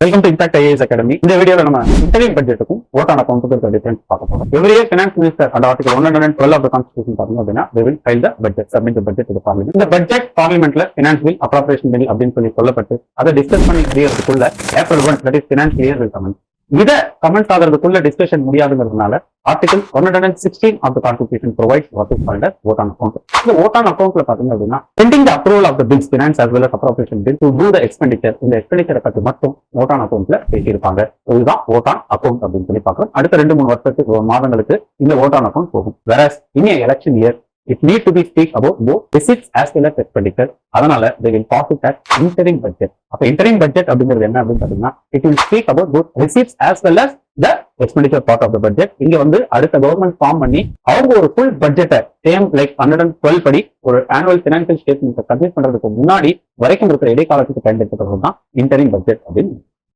Welcome to impact IAS academy. இந்த வீடியோல நம்ம இன்டரிம் பட்ஜெட்டுக்கும் ஓட்டான் அக்கௌண்ட்டுக்கும் இருக்க டிஃபரன்ஸ் பார்க்க போறோம். எவ்ரி இயர் ஃபினான்ஸ் மினிஸ்டர் அந்த ஆர்டிகல் 112 ஆஃப் தி கான்ஸ்டிடியூஷன் பாத்தீங்க அப்படின்னா they will file the budget, submit the budget to the parliament. இந்த பட்ஜெட் பார்லிமெண்ட்ல ஃபினான்ஸ் பில், அப்ராப்ரியேஷன் பில் அப்படின்னு சொல்லப்பட்டு அதை டிஸ்கஸ் பண்ணி முடியறதுக்குள்ள April 1 that is finance year will commence. இதை கமெண்ட் ஆகிறதுக்குள்ள டிஸ்கஷன் முடியாதுங்கிறதுனால article 116 of the constitution provides what is called as vote on account. இந்த vote on accountல பாத்தீங்க அப்படின்னா pending the approval of the bills, finance as well as appropriation bill to do the expenditure, இந்த எக்ஸ்பெண்டிச்சரை பத்தி மட்டும் vote on accountல பேசியிருப்பாங்க. இதுதான் vote on account அப்படின்னு சொல்லி பார்க்கிறோம். அடுத்த 2-3 வருஷத்துக்கு மாதங்களுக்கு இந்த vote on account போகும். whereas in a election year it need to be speak about both receipts as well as expenditure. அதனால they will pass it as interim budget. அப்ப interim budget அப்படிங்கிறது என்ன அப்படின்னு பாத்தீங்கன்னா it will speak about both receipts as well as the expenditure part of the budget. இங்க வந்து அடுத்த government form பண்ணி அவங்க ஒரு ஃபுல் பட்ஜெட்டை சேம் லைக் 112 படி ஒரு ஆனுவல் பினான்சியல் ஸ்டேட்மெண்ட் சப்மிட் பண்றதுக்கு முன்னாடி வரைக்கும் இருக்கிற இடைக்காலத்துக்கு பயன்படுத்துறது தான் interim budget அப்படின்னு